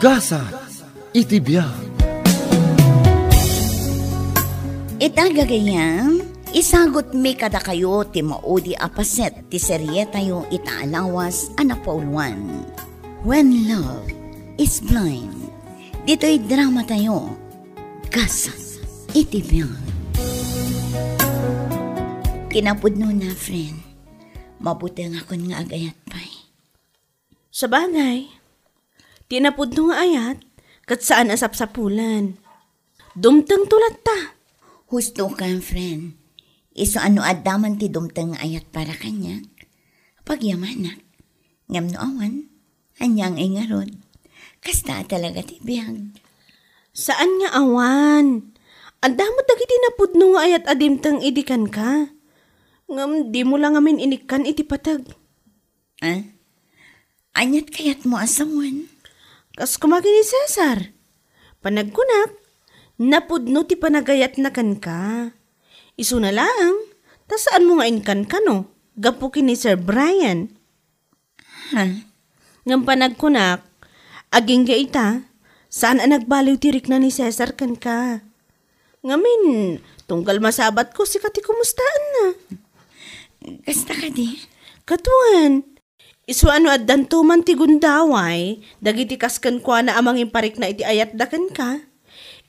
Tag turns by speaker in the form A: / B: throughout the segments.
A: Gasa, itibiyag.
B: Itagagayam, isagot mi kada kayo ti maudi apaset ti serye tayo itaalawas anapauluan. When Love is Blind. Dito'y drama tayo. Gasa, itibiyag. Kinapudno na, friend. Mabuti nga akong nga agayat pa'y.
C: Sa bagay, tinapudno nga ayat, kat saan asapsapulan. Dumteng tulat ta.
B: Husto ka, friend. Iso ano adaman ti dumteng nga ayat para kanya. Pagyamanak, ngam no awan, anyang ay nga rod. Kasta talaga ti biyag.
C: Saan nga awan? Anda mo dagiti napudno nga ayat adimteng idikan ka. Ngam di mo lang amin inikan iti patag.
B: Anyat kayat mo asawan?
C: Kas kumagi ni Cesar. Panagkunak, napudno ti panagayat na kan ka. Isu na lang, ta saan mo nga inkan ka no? Gapuki ni Sir Brian. Ngam panagkunak, aging gaita, saan ang nagbaliw tirik na ni Cesar kan ka? Ngamin, tunggal masabat ko si kati kumustaan na.
B: Kasta ka di?
C: Katuan, isu ano at dantuman ti gundaway, dagiti kaskan kwa na amang imparik na iti ayat dakan ka,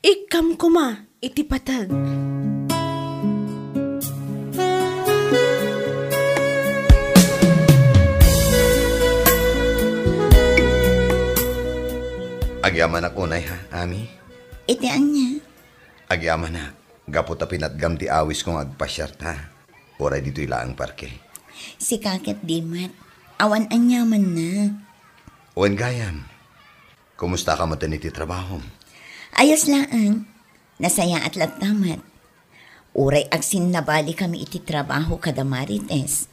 C: ikam kuma iti patag.
D: Agyaman ako unay ha, Ami?
B: Iti anya?
D: Agyaman na, gapot a pinatgam ti awis kong agpasyar ta. Oray dito ilaang parke.
B: Si Kaket Dimat, awan anyaman na.
D: Owen gayam, kumusta ka mo iti trabaho?
B: Ayos lang, nasaya at lagtamat. Uray agsin nabali kami iti trabaho kada marites.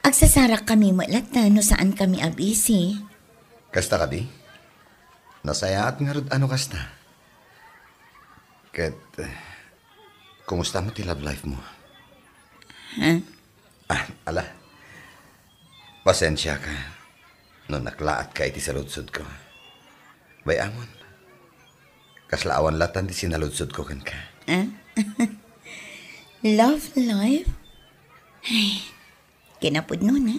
B: Agsasarak kami malata no saan kami abisi.
D: Kasta ka di? Nasaya at nga rod ano kasta? Kat, kumusta mo ti love life mo? Ala. Pasensya ka. No naklaat ka iti saludsod ko. Bayamon. Kaslaawan latan di sinaludsod ko kan ka.
B: Love life? Ay, kinapod nun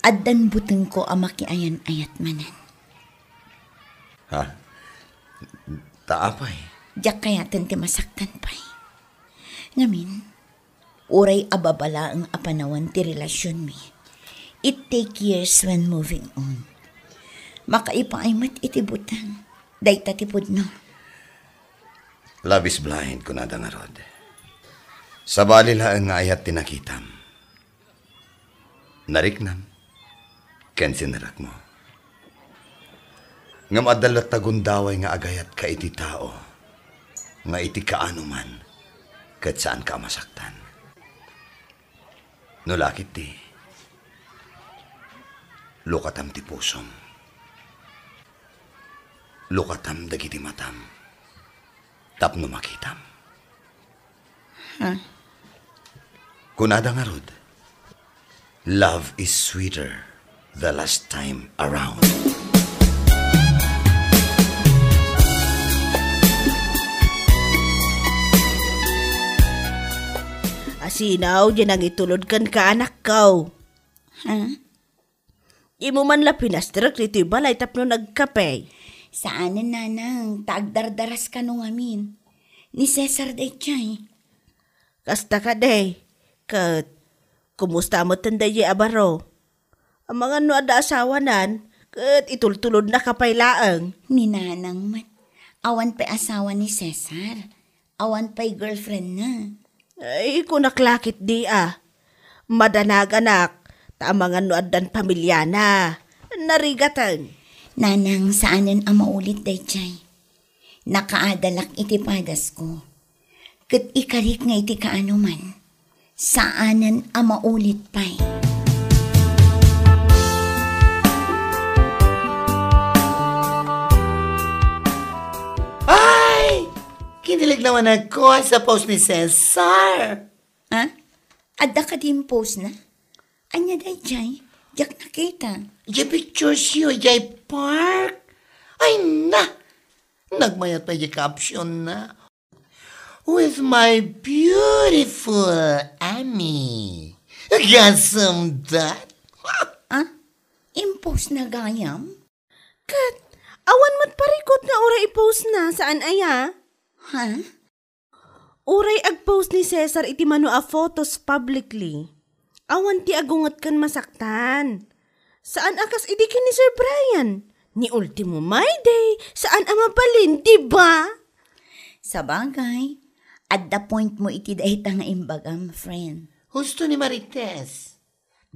B: Addan buteng ko amakiayan ayat manan.
D: Ha? Taapay?
B: Diyak kayatan ti masaktan pa'y. Ngamin, uray ababala ang apanawan ti relasyon mi. It take years when moving on. Makaipaimat iti butang. Dayta tipod no.
D: Love is blind, kunada nga rod. Sa balilaan nga ayat tinakitam. Nariknam, ken sinarak mo. Nga madalat tagundaway nga agayat ka iti tao. Nga iti kaano man, kat saan ka masaktan. No lakit ti, lukatam ti pusom. Lukatam dagiti matam. Tapno makitam. Kunada nga rod, love is sweeter the last time around.
C: Asinaw, dyan ang itulod kan ka anak ko. Imo man la pinastrak dito balay tapno nagkape.
B: Saanan nanang, taagdardaras ka nung amin. Ni Cesar day chay.
C: Kasta ka day, kat kumusta mo tanday abaro? Ang mga no ada asawanan, kat itultulod na kapaylaang.
B: Ni nanang mat, awan pa asawa ni Cesar. Awan pa'y girlfriend na.
C: Ay, kunaklakit di Madanag anak, tamangan no adan pamilya na. Narigatan.
B: Nanang, saanan ang maulit day chay. Nakaadalak iti padas ko. Kat ikarik nga iti kaano man. Saanan ang maulit pa'y.
E: Ay! Kinilig naman ako sa post ni Cesar.
B: Adda ka din post na? Anya day chay? Yak nakita.
E: Yung picture siyo, yung park. Ay na! Nagmayat pa yung caption na. With my beautiful Amy. Gasam that?
B: Impose na gayam?
C: Kat, awan mo't parikot nga oray i-post na saan aya?
B: Ha?
C: Oray ag-post ni Cesar iti mano a photos publicly. Awan ti agungot kan masaktan. Saan akas idikin ni Sir Brian? Ni ultimo my day, saan amabalin, diba?
B: Sa bagay, at the point mo iti dahita nga imbagam, friend.
E: Husto ni Marites.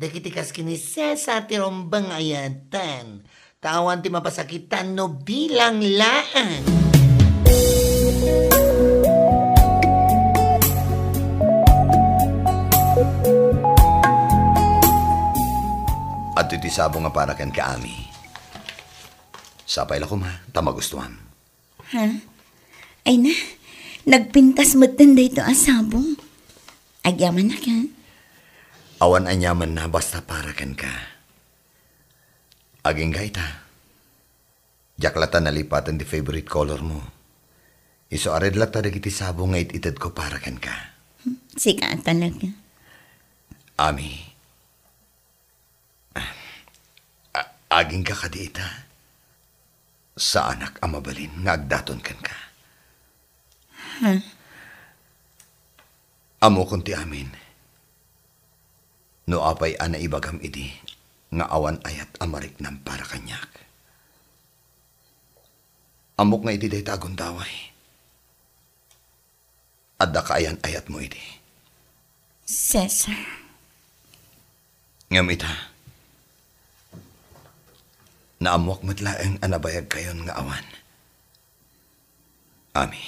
E: Dakitikas kini Cesar ti rombang ayatan. Tawan ti mapasakitan no bilang laan.
D: At iti sabo nga para ken kaami. Sapay la ko ma, tamagustuhan.
B: Ha? Ay na, nagpintas mo tanda ito asabong. Agyaman na ka.
D: Awan anyaman na basta para ken ka. Aging gaita. Jaklata nalipatan di favorite color mo. Iso ared lata dagiti sabo nga ititid ko para ken ka.
B: Sika talaga.
D: Ami. Aging ka kadiita. Sa anak amabalin nga agdaton ken ka. Amo kunti amin. No apay ana ibagam idi nga awan ayat amarik nam para kanyak. Amok nga iti day tagon daway. Adda kaayan ayat mo idi.
B: Cesar.
D: Ngamita. Naamwak matlaeng anabayag kayon nga awan. Ami.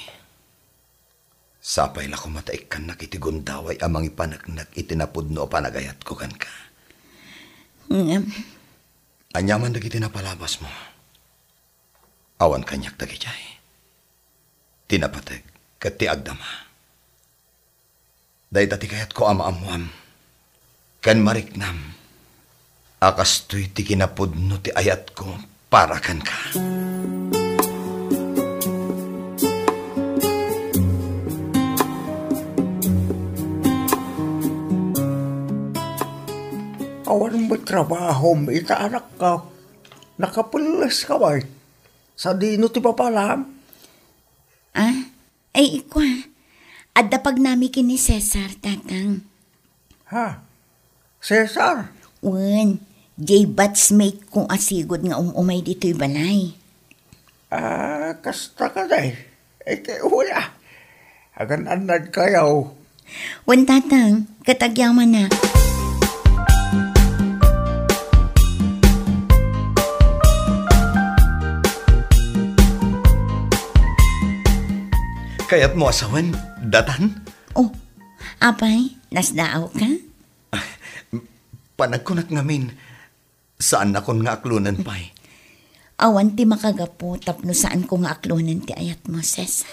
D: Sapay la ko mataik kan nakitigon daway amang ipanagnak itinapudno o panagayat ko kan ka. Anyaman dagiti napalabas mo. Awan kanyak dagijay. Tinapateg kat ti agdama. Day tati kayat ko ama-amuam. Kan mariknam. Akas to'y ti kinapudno ti ayat ko para kan ka.
A: Awan mo trabaho, ita anak ka. Nakapulas ka ba? Sa dino ti papalam?
B: Ay ikwa. Adda pag nami kini Cesar, tatang.
A: Ha? Cesar?
B: J-batchmate kong asigod nga umay dito'y balay.
A: Kasta ka day. Ike wala. Agan anad kayaw.
B: Wan tatang, katagyaman na.
D: Kaya't mo asawan, datan?
B: Oh, apay, nasdaaw ka?
D: Panagkunat ngamin, saan akon nga aklunan pa'y?
B: Awan ti makagapu tapno saan ko nga aklunan ti ayat mo, Cesar.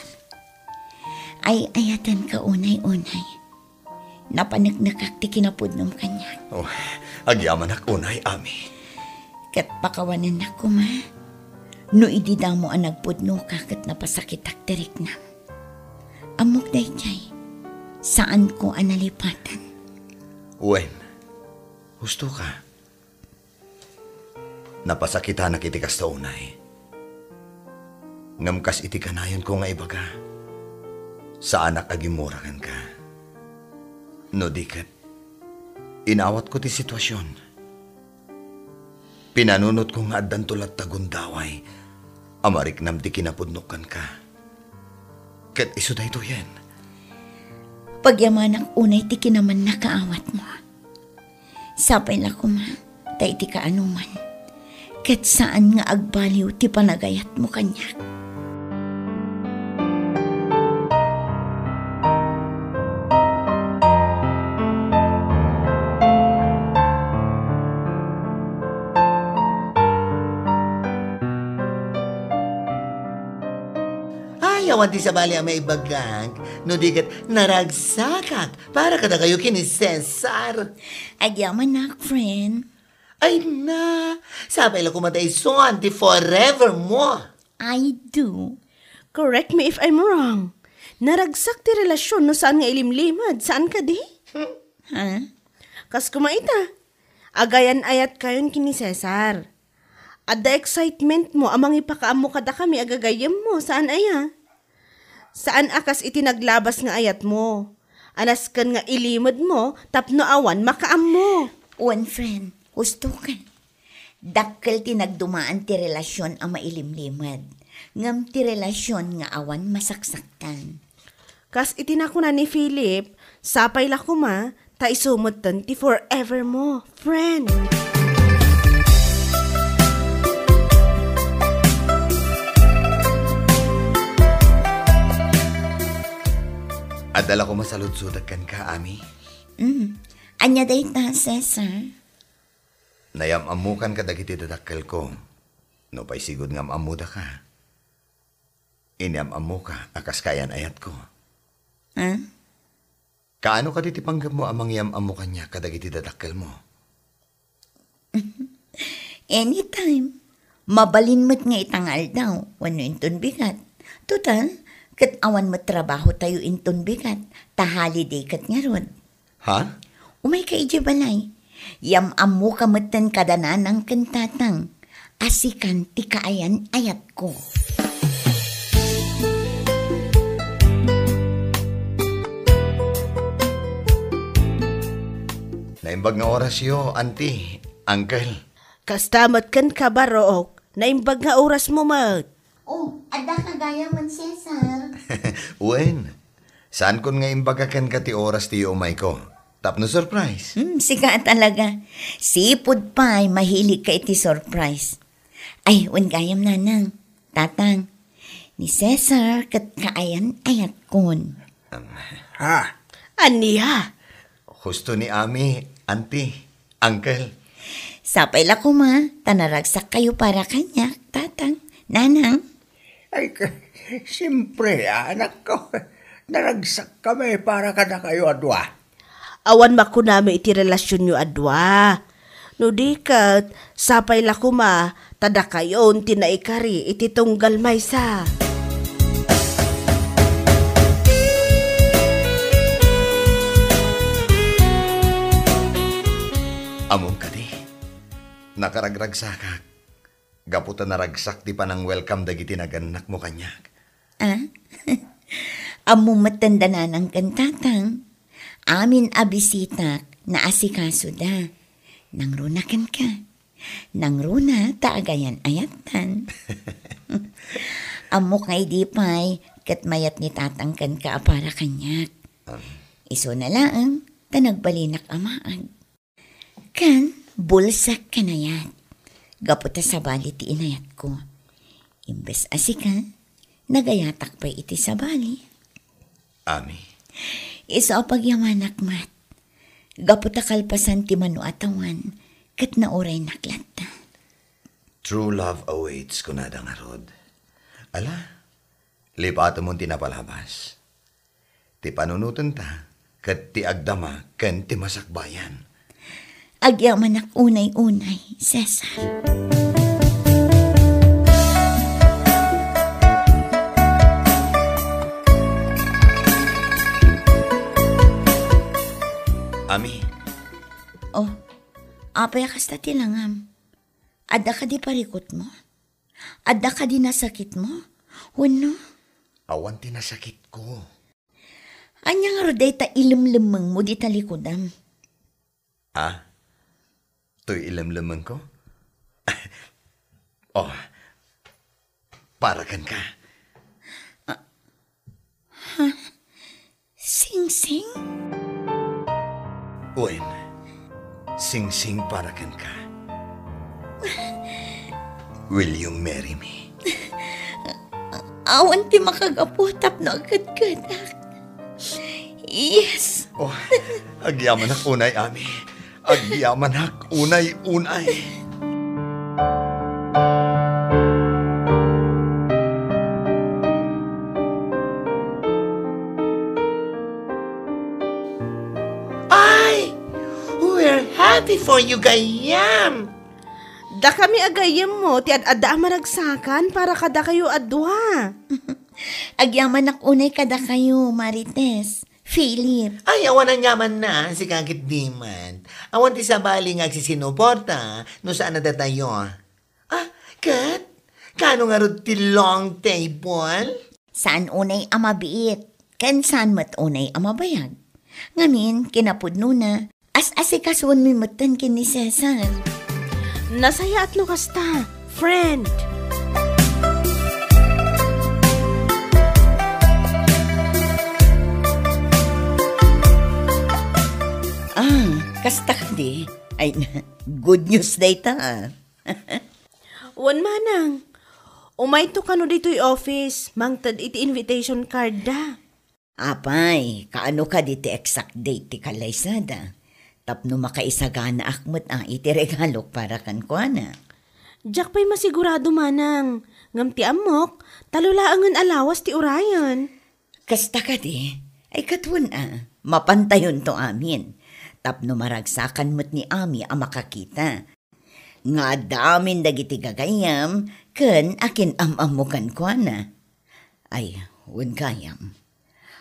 B: Ay ayatan ka unay-unay. Napanagnakak ti kinapudnom kanya.
D: Oh, agyaman ak unay, Ami.
B: Kat pakawanan na ko, ma. No idida mo ang nagpudno ka kat napasakit ak tirik na. Amok day jay, saan ko analipatan?
D: Wen, husto ka. Napasakita na kitikas ta unay. Ngamkas iti kanayon ko nga ibaga. Sa anak agimurakan ka. No dikat, inawat ko ti sitwasyon. Pinanunot ko nga addan tulat tagundaway. Amarik nam di kinapudnukan ka. Kat iso da ito yan.
B: Pagyaman ang unay ti kinaman nakaawat mo. Sapay na ko, ma, tay ti kaanuman. Kat saan nga agbaliw ti panagayat mo kanya.
E: Ayawan ti sa bali ang may bagang, no digat naragsakak para kada kayo kini Cesar.
B: Agyaman na, friend.
E: Ay na, sabay lang kumatay son, di forevermore.
B: I do.
C: Correct me if I'm wrong. Naragsak ti relasyon no saan nga ilimlimad. Saan ka di?
B: Ha?
C: Kas kumaita. Agayan ayat kayon kini Cesar. At the excitement mo, amang ipakaam mo kada kami agagayam mo. Saan aya? Saan akas itinaglabas nga ayat mo? Anas kan nga ilimad mo, tapno awan makaam mo.
B: One friend, husto ka. Dakkel tinagdumaan ti relasyon ang mailimlimad. Ngam ti relasyon nga awan masaksaktan.
C: Kas itinako na ni Philip, sapay la kuma, ta isumutan ti forever mo, friend.
D: Adala ko masaludsudag kan ka, Ami.
B: Anya day ta, Cesar?
D: Nayamamukan ka dagiti dadakkel ko. No pa'y sigod ngam amuda ka. Inyamamu ka, akas kayan ayat ko.
B: Ha?
D: Kaano ka ditipanggap mo amang yamamu kanya kadagiti dadakkel mo?
B: Anytime. Mabalin mo't nga itangal daw, wano inton bigat. Total, kat awan mo't trabaho tayo inton bigat, ta holiday kat nga rod.
D: Ha?
B: Umay ka balay. Yamamu ka matan kadanan ng kantatang. Asikan ti kaayan ayat ko.
D: Naimbag nga oras yo, auntie, uncle.
C: Kastamat kan ka barook, naimbag nga oras mo mat.
B: Oh, ada kagaya man, Cesar.
D: Uen, saan kon nga imbagakan ka ti oras ti umay ko? Tapno surprise.
B: Sika talaga. Sipod pa'y mahilig ka iti surprise. Ay, wen gayam nanang. Tatang, ni Cesar kat kaayan ayat kon.
A: Ha?
C: Aniya?
D: Husto ni Ami, auntie, uncle.
B: Sapay la kuma, tanaragsak kayo para kanya, tatang, nanang.
A: Ay, siyempre, anak ko. Naragsak kami para ka na kayo adwa.
C: Awan makunami iti relasyon nyo adwa. No di kat, sapay la kuma, tada kayon tinaikari iti tunggal maysa.
D: Among ka di. Nakaragragsakak. Gaputa naragsak di pa ng welcome dagiti naganak mo kanyak.
B: Amo matanda na ng kantatang. Amin abisitak na asikaso da. Nang runakan ka. Nang runa taagayan ayatan. Amo kay di pa'y katmayat ni tatangkan ka para kanyak. Iso na lang, tanagbalinak amaag. Kan, bulsak ka na yan. Gaputa sa bali ti inayat ko. Imbes asika, nagayatak pa iti sa bali.
D: Ami.
B: Iso pagyamanak mat. Gaputa kalpasan ti manu atawan, kat na oray naklata.
D: True love awaits kunada nga rod. Ala, lipato mong tinapalabas. Ti panunutan ta, kat ti agdama, ken ti masakbayan.
B: Agyamanak unay-unay, Cesar.
D: Ami.
B: Oh, apay kasta tilangam. Adda ka di parikot mo? Adda ka di nasakit mo? Wano?
D: Awan tinasakit ko.
B: Anya nga roday ta ilimlimang mo di talikodam.
D: Ah? To'y ilamlamang ko? Oh, parakan ka.
B: Sing-sing?
D: Uwen, sing-sing parakan ka. Will you marry me?
B: Awan ti makagaputap na agad-gadak. Yes.
D: Oh, agyaman ak unay, Ami. Agyaman ak unay-unay.
E: Ay, we're happy for you, Gayam.
C: Da kami agayem mo, ti ad-ada maragsakan para kada kayo adwa.
B: Agyaman ak unay kada kayo, Marites. Philip.
E: Ay, awan ang yaman na, si Kakit Diman. Awan ti sabali nga sinuporta, no saan na tayo. Ah, Kat? Kano nga rin ti long table?
B: Saan unay amabiit? Ken saan mat unay amabayag? Ngamin, kinapudno na, as-asikasun mi matan kini Cesar.
C: Nasaya at kasta, friend.
B: Kasta di. Ay, good news data.
C: Wan manang. Umay to kano dito'y office, mangtad iti invitation card da.
B: Apay, kaano ka diti exact date ti kalaysada? Tapno makaisagana akmat iti regalok para kan kuana.
C: Jack pa'y masigurado manang. Ngam ti amok, talulaangan alawas ti urayan.
B: Kasta ka di, ay katwan mapantayon to amin. Tapno maragsakan mo't ni Ami ang makakita. Nga damin dagiti gagayam, ken akin amamukan ko na. Ay, wen kayam.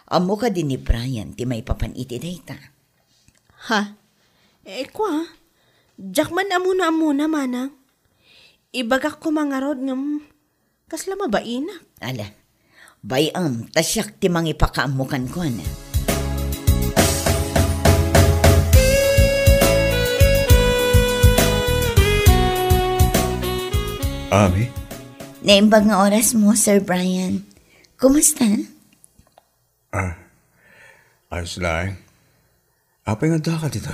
B: Amo ka din ni Brian, ti may papaniti data.
C: Ha? Kwa? Jack man amuna manang. Ibagak ko mga rod ngam, kasla mabainak.
B: Ala, bayam, tasyak ti mangipakaamukan ko na.
A: Ami?
B: Naimbag nga oras mo, Sir Brian. Kumusta?
A: Ayos lang. Apay nga ka dito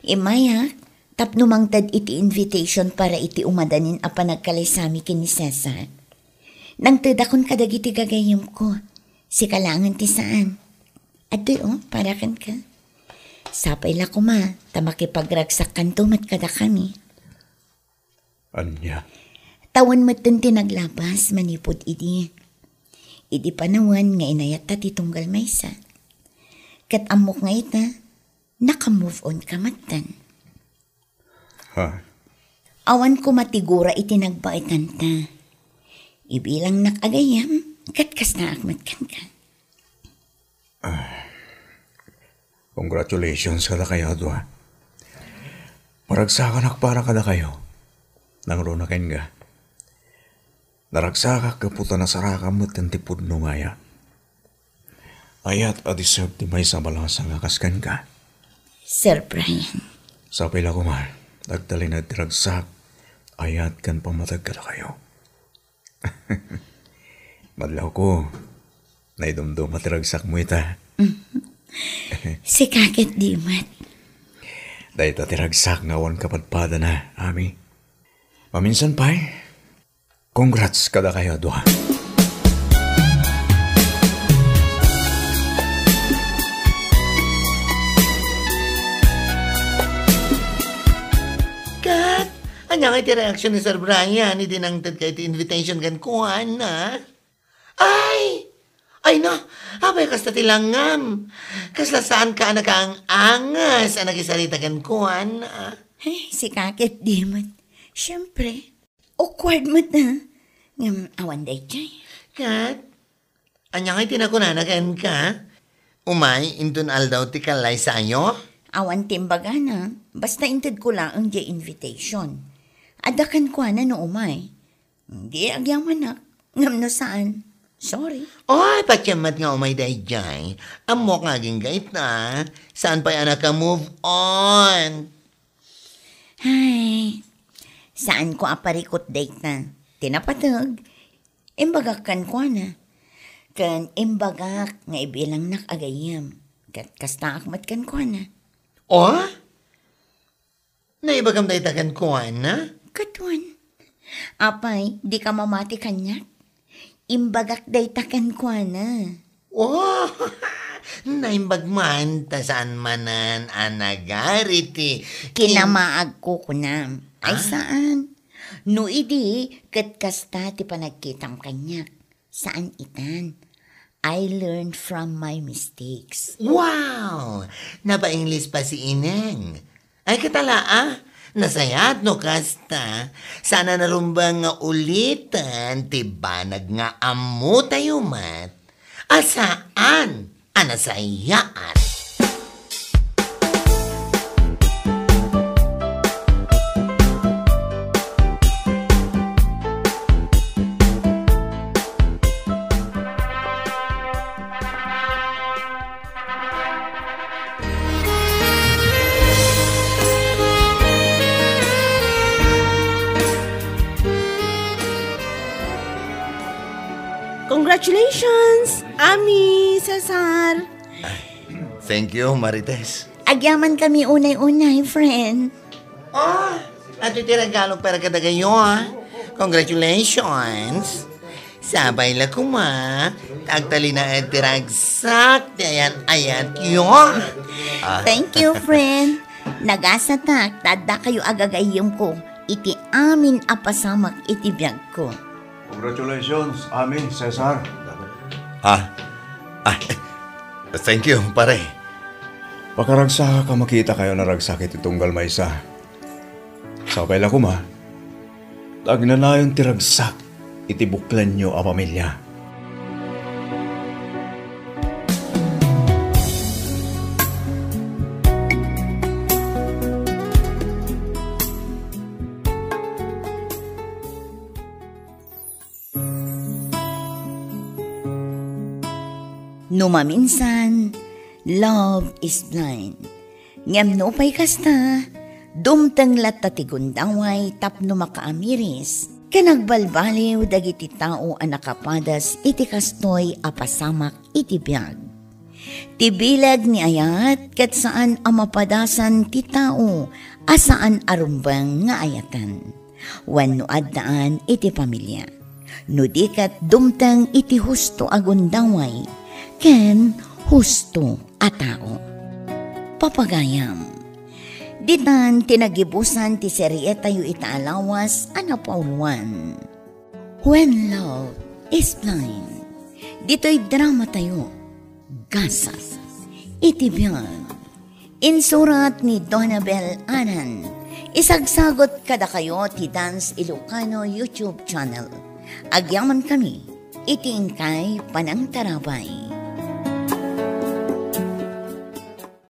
B: Imaya, tapno mangtad iti invitation para iti umadanin a panagkalaysami kini Cesar. Nang tadakon kadagiti gagayom ko, si kalangan ti saan. At para kan ka. Sapay la ko ma, tamakipagragsak kanto mat kada kami.
A: Anya?
B: Tawan matan tinaglabas, manipod idi. Idi panawan nga inayat ta titunggal maysa. Kat amok nga ita, naka-move on ka matan.
A: Ha?
B: Awan ko matigura itinagbaitan ta. Ibilang nakagayam, kat kas na akmat kan ka.
A: Congratulations kada kayo, Adwa. Maragsakan ak para kada kayo. Nang ronakin nga. Naragsaka kaputa na saraka mo't ang tipod no ngaya. Ayat deserve ti may sabalasa nga kaskan ka.
B: Sir Brian.
A: Sa pila ko man, nagdali na tiragsak, ayat kan pamatag ka na kayo. Madlaw ko, naidumdum matiragsak mo ita.
B: Si Kakit Dimat.
A: Dahil tiragsak nga awan kapadpada na, Ami. Paminsan pa congrats kada kayo, Dua.
E: Kat, anya nga iti reaksyon ni Sir Brian, idinangtad ka iti invitation kan kuhan na. Ay no, abay kasta tilangam. Kasla saan ka anak ang angas, anak isarita kan kuhan na.
B: Si Kakit Dimat. Siyempre, awkward mo na. Ngam awan day chay.
E: Kat, anya nga itinakunanagan ka? Umay, intun aldaw ti kalay sa'yo?
B: Awan timbaga na. Basta intid ko lang ang di invitation. Adakan ko na no umay. Hindi agyaman na. Ngam no saan. Sorry.
E: Oy, patyamat nga umay day jay. Amok nga ging gait na. Saan pa anak ka move on?
B: Hay. Saan ko aparikot date na? Tinapatag. Imbagak kan ko na. Kan imbagak nga ibilang nakagayam. Kat kasta akmat kan ko na.
E: Oh? Naibagam day tagan kuhan na?
B: Katuan. Apay, di ka mamati kanya. Imbagak day takan ko na.
E: Oh, naimbag man, tasaan manan, anagariti.
B: Kinamaag ko kunam. Ay saan? No idi, kat kasta ti panagkitam kanya. Saan itan? I learned from my mistakes.
E: Wow! Napa-English pa si Ineng. Ay katala Nasayat no kasta. Sana narumbang nga ulitan, tibanag nga amu tayo mat. Asaan? Anasayaan.
C: Congratulations, Ami, Cesar.
D: Thank you, Marites.
B: Agyaman kami unay-unay, friend.
E: Oh, at iti regalo para kada kayo, ha? Congratulations. Sabay la kuma. Tagtali na etiragsak. Ayat yun.
B: Thank you, friend. Nagasatak, tada kayo agagayom ko. Iti amin apasamak iti biyag ko.
A: Congratulations, Ami, Cesar.
D: Thank you, pare.
A: Pakaragsa ka makita kayo na ragsakit itong galmaysa. Sabay la kuma. Tagnanayon tiragsak, itibuklan nyo ang pamilya.
B: Numaminsan, love is blind. Ngem no pay kasta, dumteng latatigundanway tapno makaamiris. Kanagbalbaliw dagiti tao ang nakapadas iti kastoy apasamak iti biyag. Tibilag ni ayat kat saan amapadasan ti tao asaan arumbang nga ayatan. Wano addaan iti pamilya. Nudikat dumteng iti husto agundaway. Ken husto a tao. Papagayam. Ditan tinagibusan ti serye tayo itaalawas ana pauluan. When love is blind. Dito'y drama tayo. Gasas. Itibiyag. Insurat ni Donabel Anan. Isagsagot kada kayo ti Dance Ilocano YouTube channel. Agyaman kami. Itiingkay panang tarabay.